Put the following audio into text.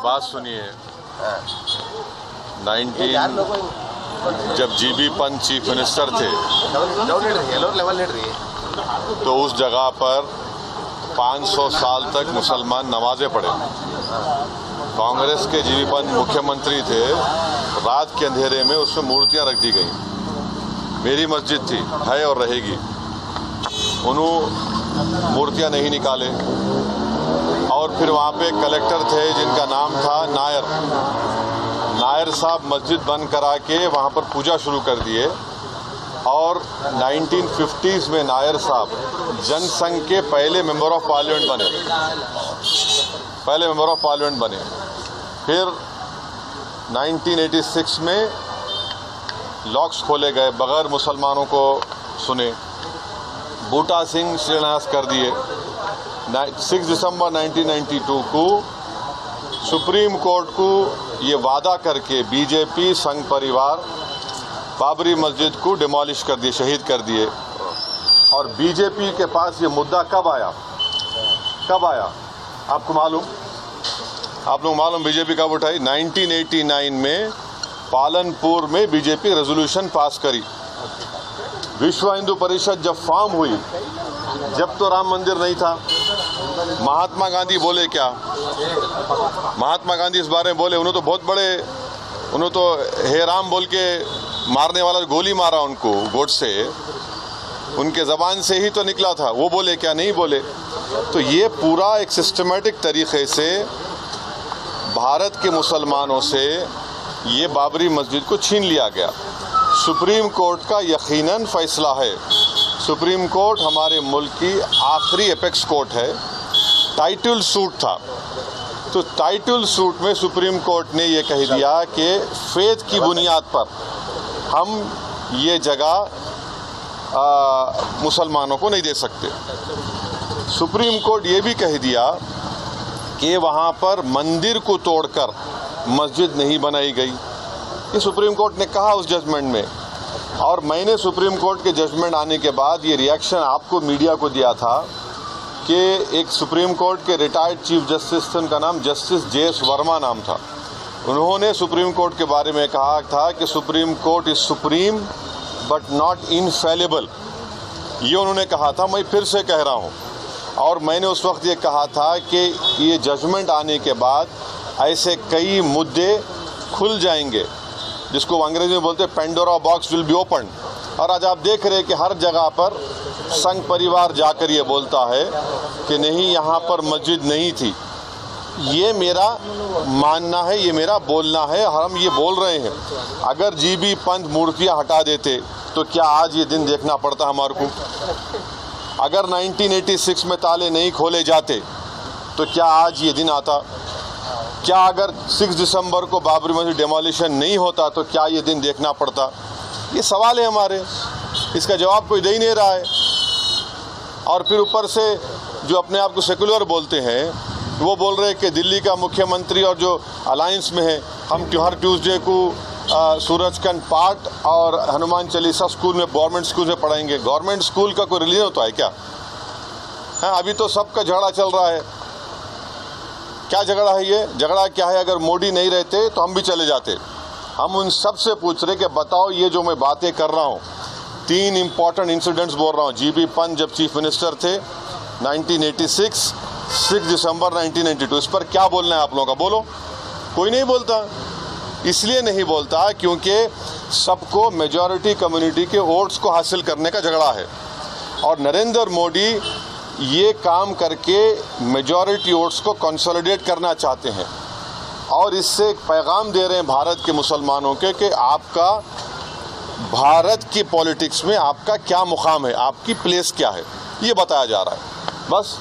बात सुनिए। 19 जब जीबी पंत चीफ मिनिस्टर थे तो उस जगह पर 500 साल तक मुसलमान नमाजें पढ़े। कांग्रेस के जीबी पंत मुख्यमंत्री थे, रात के अंधेरे में उसमें मूर्तियां रख दी गई। मेरी मस्जिद थी, है और रहेगी। उन्होंने मूर्तियां नहीं निकाले। और फिर वहाँ पे कलेक्टर थे जिनका नाम था नायर साहब मस्जिद बंद करा के वहाँ पर पूजा शुरू कर दिए। और 1950s में नायर साहब जनसंघ के पहले मेंबर ऑफ पार्लियामेंट बने। फिर 1986 में लॉक्स खोले गए, बगैर मुसलमानों को सुने। बूटा सिंह शिलान्यास कर दिए। 6 दिसंबर 1992 को सुप्रीम कोर्ट को ये वादा करके बीजेपी संघ परिवार बाबरी मस्जिद को डिमोलिश कर दिए, शहीद कर दिए। और बीजेपी के पास ये मुद्दा कब आया आपको मालूम? आप लोग मालूम बीजेपी कब उठाई? 1989 में पालनपुर में बीजेपी रेजोल्यूशन पास करी। विश्व हिंदू परिषद जब फॉर्म हुई, जब तो राम मंदिर नहीं था। महात्मा गांधी बोले क्या? महात्मा गांधी इस बारे में बोले, उन्होंने तो बहुत बड़े, उन्होंने तो हे राम बोल के मारने वाला गोली मारा उनको गोडसे, उनके ज़बान से ही तो निकला था। वो बोले क्या? नहीं बोले। तो ये पूरा एक सिस्टमेटिक तरीके से भारत के मुसलमानों से ये बाबरी मस्जिद को छीन लिया गया। सुप्रीम कोर्ट का यकीनन फैसला है। सुप्रीम कोर्ट हमारे मुल्क की आखिरी एपेक्स कोर्ट है। टाइटल सूट था, तो टाइटल सूट में सुप्रीम कोर्ट ने ये कह दिया कि फेथ की बुनियाद पर हम ये जगह मुसलमानों को नहीं दे सकते। सुप्रीम कोर्ट ये भी कह दिया कि वहाँ पर मंदिर को तोड़कर मस्जिद नहीं बनाई गई। ये सुप्रीम कोर्ट ने कहा उस जजमेंट में। और मैंने सुप्रीम कोर्ट के जजमेंट आने के बाद ये रिएक्शन आपको मीडिया को दिया था कि एक सुप्रीम कोर्ट के रिटायर्ड चीफ जस्टिस थे, उनका नाम जस्टिस जे.एस. वर्मा नाम था। उन्होंने सुप्रीम कोर्ट के बारे में कहा था कि supreme court is supreme but not infallible. ये उन्होंने कहा था, मैं फिर से कह रहा हूँ। और मैंने उस वक्त ये कहा था कि ये जजमेंट आने के बाद ऐसे कई मुद्दे खुल जाएंगे, जिसको अंग्रेजी में बोलते हैं Pandora box will be open. और आज आप देख रहे हैं कि हर जगह पर संघ परिवार जाकर ये बोलता है कि नहीं, यहाँ पर मस्जिद नहीं थी। ये मेरा मानना है, ये मेरा बोलना है, हम ये बोल रहे हैं। अगर जीबी पंत मूर्तियाँ हटा देते तो क्या आज ये दिन देखना पड़ता हमारे को? अगर 1986 में ताले नहीं खोले जाते तो क्या आज ये दिन आता? क्या अगर 6 दिसंबर को बाबरी मस्जिद डिमोलिशन नहीं होता तो क्या ये दिन देखना पड़ता? ये सवाल है हमारे, इसका जवाब कोई दे ही नहीं रहा है। और फिर ऊपर से जो अपने आप को सेकुलर बोलते हैं, वो बोल रहे हैं कि दिल्ली का मुख्यमंत्री और जो अलायंस में है, हम हर ट्यूसडे को सूरजकंड पाठ और हनुमान चालीसा स्कूल में, गवर्नमेंट स्कूल में पढ़ाएंगे। गवर्नमेंट स्कूल का कोई रिलीजन होता है क्या? हाँ, अभी तो सबका झगड़ा चल रहा है। क्या झगड़ा है ये? झगड़ा क्या है? अगर मोदी नहीं रहते तो हम भी चले जाते। हम उन सब से पूछ रहे कि बताओ, ये जो मैं बातें कर रहा हूँ, 3 इम्पॉर्टेंट इंसिडेंट्स बोल रहा हूँ। जीबी पंत जब चीफ मिनिस्टर थे 1986, 6 दिसंबर 1992, इस पर क्या बोलना है आप लोगों का? बोलो। कोई नहीं बोलता। इसलिए नहीं बोलता क्योंकि सबको मेजॉरिटी कम्युनिटी के वोट्स को हासिल करने का झगड़ा है। और नरेंद्र मोदी ये काम करके मेजॉरिटी वोट्स को कंसोलिडेट करना चाहते हैं। और इससे एक पैगाम दे रहे हैं भारत के मुसलमानों के कि आपका भारत की पॉलिटिक्स में आपका क्या मुकाम है, आपकी प्लेस क्या है, ये बताया जा रहा है। बस